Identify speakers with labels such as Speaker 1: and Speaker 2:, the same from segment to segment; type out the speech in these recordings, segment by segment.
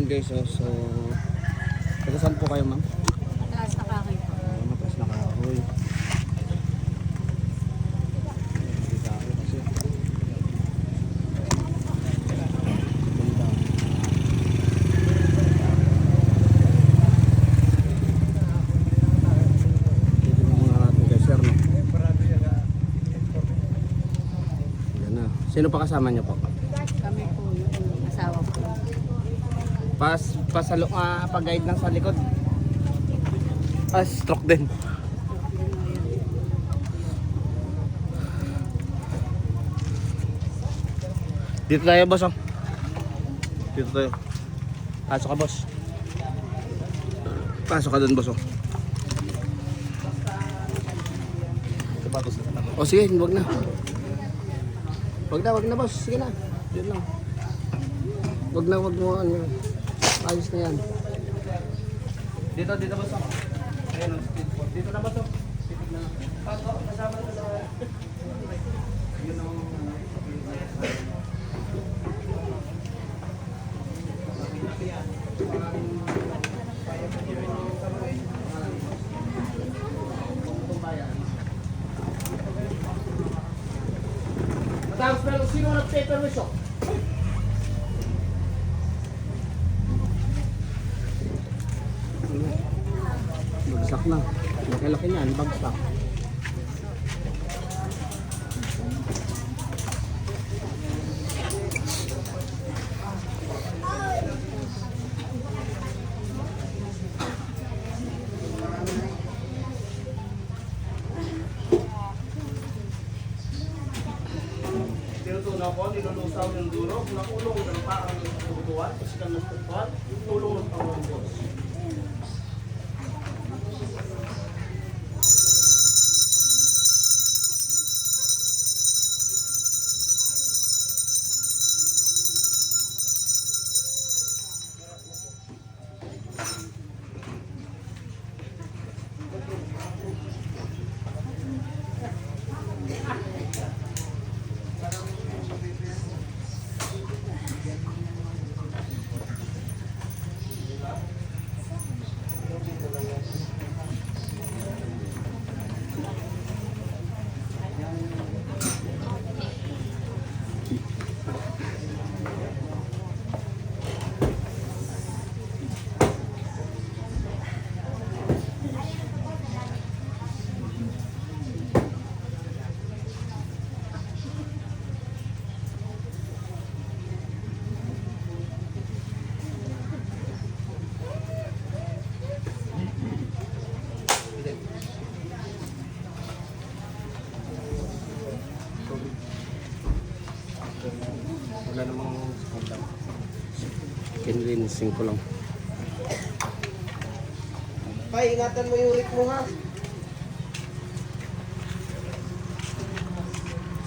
Speaker 1: guys. Oh. So, taga saan po kayo ma'am?
Speaker 2: Mataas na kahoy po.
Speaker 1: Mataas na kahoy. Sino pa kasama niyo po?
Speaker 2: Kami po yung asawa ko.
Speaker 1: Pag-guide lang sa likod. Stroke din. Dito tayo boss oh. Dito tayo. Pasok ka boss. Pasok ka dun boss oh. O sige, wag na. Wag na boss, sige na. Yun lang. Wag mo ano. Ayos na yan. Dito boss ako. Ayun ang speed boat. Dito na boss ako. Speed na. Pasok, kasama na sa. Yun ang tapos pero sino nag-paper wish oh? Bagsak na. Laki-laki niyan, bagsak. Tinutunaw ko, nilulusaw ng duro, nakulong ng parang tututuan, kasi ka nagtutuan, tulong ng Panginoon Diyos. Wala namang skandal. Kinlinising ko lang.
Speaker 3: Ay, ingatan mo yung ulit mo ha.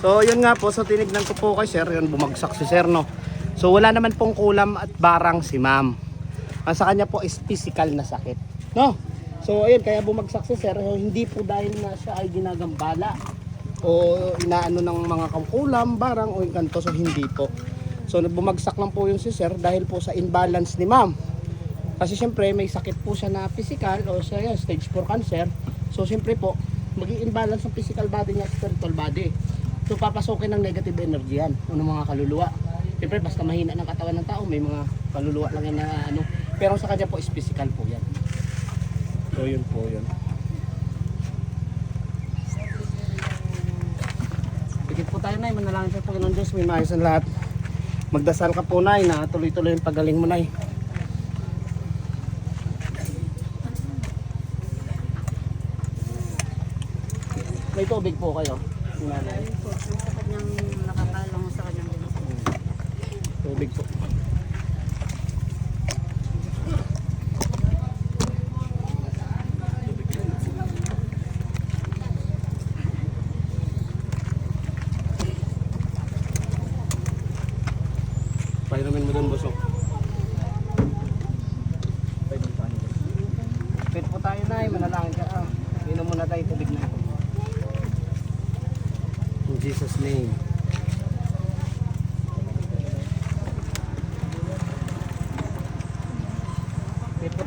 Speaker 1: So yun nga po, so tinignan ko po kay sir, yun bumagsak si sir no. So wala naman pong kulam at barang si ma'am. Ang sa kanya po is physical na sakit. No? So ayun, kaya bumagsak si sir, hindi po dahil na siya ay ginagambala o inaano ng mga kulam, barang o yung kanto, so hindi po. So bumagsak lang po yung si sir dahil po sa imbalance ni ma'am. Kasi siyempre may sakit po siya na physical o siya stage 4 cancer. So siyempre po, mag-i-imbalance ang physical body niya at spiritual body. So papasokin ng negative energy yan o ng mga kaluluwa. Siyempre basta mahina ng katawan ng tao, may mga kaluluwa lang yan na ano. Pero sa kanya po is physical po yan. So yun po yun. Pikit po tayo Nay, manalangin sa Panginoon Diyos, may maayos ang lahat. Magdasal ka po Nay na tuloy-tuloy yung pagaling mo Nay. May tubig po kayo?
Speaker 2: Ayun po, sa kanyang nakakalong sa kanyang bilis.
Speaker 1: Tubig po. Painumin mo doon, busok. Pwede po tayo na, manalangin ka. Inom muna tayo tubig na ito. In Jesus' name.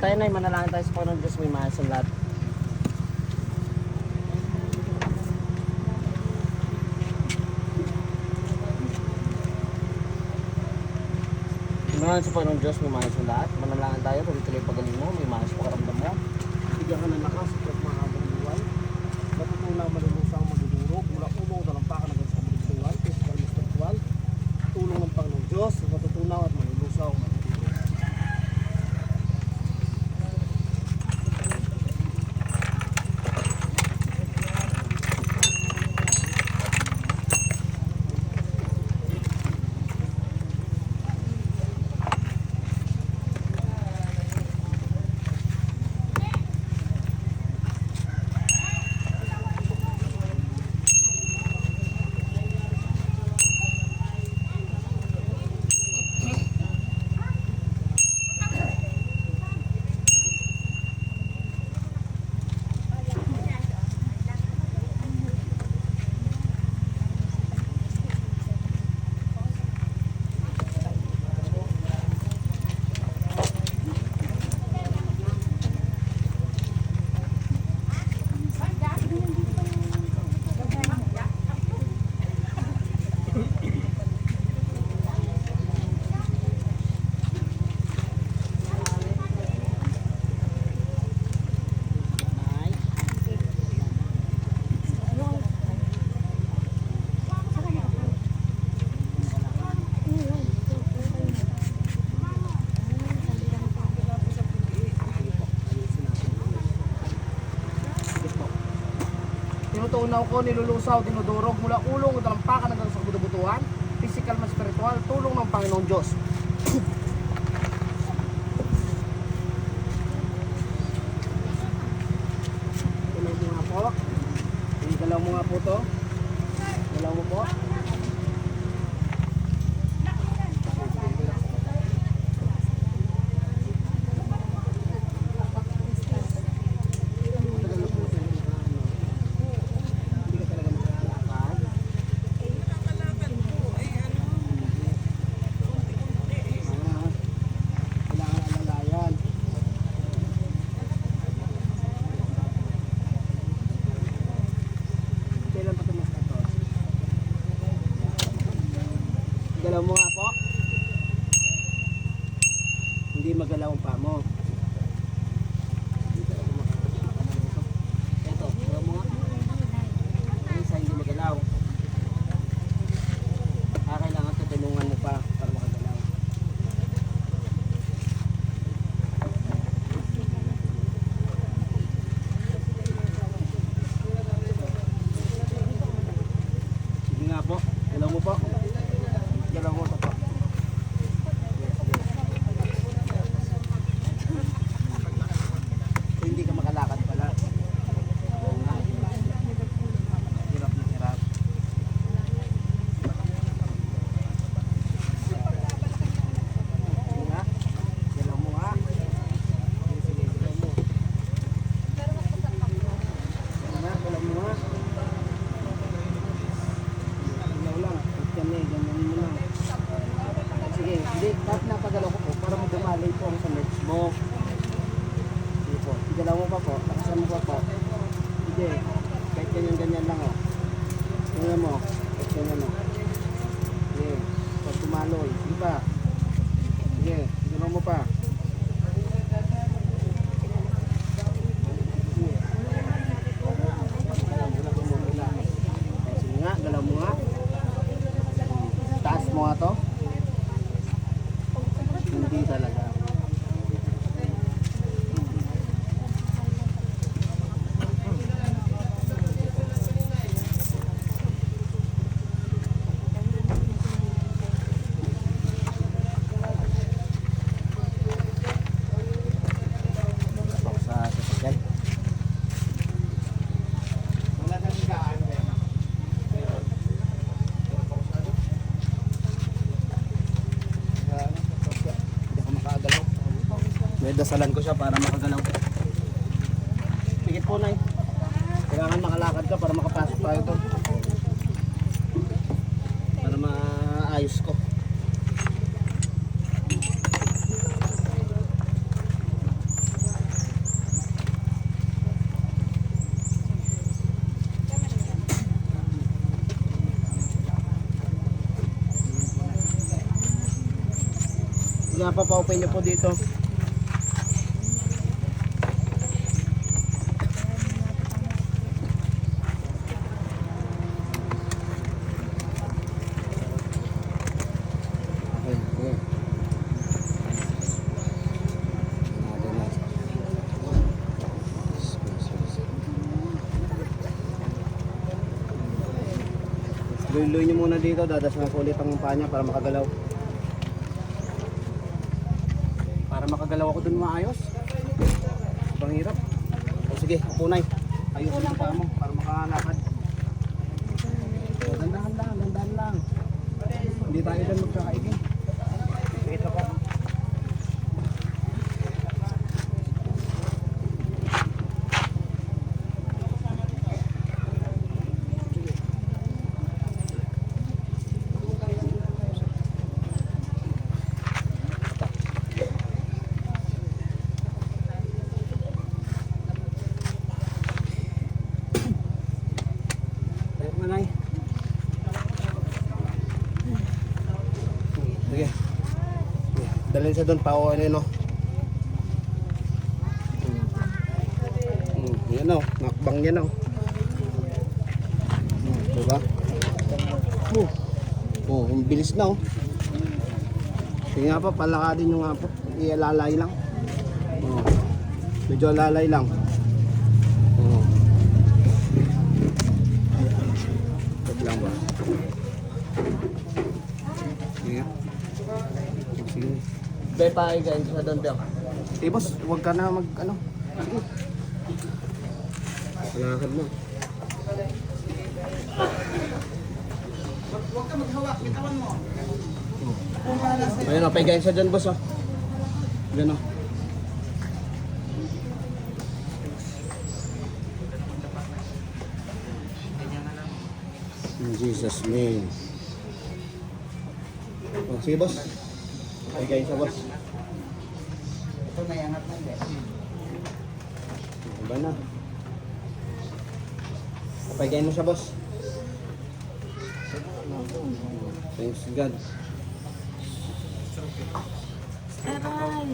Speaker 1: tayo na, manalangin tayo sa Panginoon Diyos, may mahal sa lahat. Manalangin sa Panginoon Diyos, may mahal sa lahat. Manalangin tayo, tuloy-tuloy pagaling mo, may mahal sa pakaramdam mo. Bigyan ka ng lakas sa pagmahabang buhay. Natutunaw malulusang magdudurog, mula ulo, dalampakan hanggang sa buhay, physical, spiritual. Tulong ng Panginoon Diyos, matutunaw at malulusaw, magdudurog. Tinutunaw ko, nilulusaw, dinudurog mula ulong o dalampakan hanggang sa buto-butuhan, physical man spiritual, tulong ng Panginoong Diyos. Galaw mo nga po. Galaw mo nga po to. Galaw mo po. Galaw mo nga po. Hindi magalaw ang paa mo. Ito, galaw mo nga. Ang isa hindi magalaw. Kailangan tutulungan mo pa para makagalaw. Sige nga po, galaw mo po. Galaw mo ito po. So, hindi ka makalakad pala. Hirap na hirap. Sige nga. Galaw mo nga. Sige, galaw mo. Sige nga, galaw mo nga. Galaw lang. Ganyan mo lang. Sige, hindi, kahit napagalaw ko po para mo dumalay po ang sa legs mo. Sige po, igalaw mo pa po, lakasan mo pa po. Sige, kahit ganyan lang o. Ganyan mo, kahit ganyan o. Sige, pag tumaloy, sige pa. Sige, igalaw mo pa. Sige nga, galaw mo nga. Taas mo nga to. Hindi talaga. Sa sasakyan. Wala nang higaan. May dasalan ko siya para makagalaw. Pigit po, Nay. Kailangan makalakad ka para makapasok tayo doon. Para maayos ko. nga pa, pa-open nyo po dito. Okay, okay. Luloy nyo muna dito, dadasman ko ulit ang paa niya para makagalaw. Para makagalaw ako dun maayos. Ibang hirap. O sige, upunay. Ayusin yung paa mo para makalakad. Dandahan lang, dandahan lang. Hindi tayo dyan magkakaigin. Ito pa. Manay. Sige. Dalhin siya doon, pao ano yun, no? Yan o, nakbang yan o. Diba? Ang bilis na o. Sige nga po, palakadin nyo nga po. Ialalay lang. Medyo alalay lang. Lang ba? Sige. Sige. Bepa ay ganyan sa doon, Bel. Eh, boss, huwag ka na mag, ano. Sige. Palakad mo. Huwag ka maghawak, bitawan mo. Ayun o, pay ganyan sa dyan, boss, o. Yan o. In Jesus' name. Oh, sige, boss. Ay, kayo sa boss.
Speaker 3: Ito na yangat na.
Speaker 1: Iba na. Apay kayo mo siya, boss. Thanks God.
Speaker 2: Aray!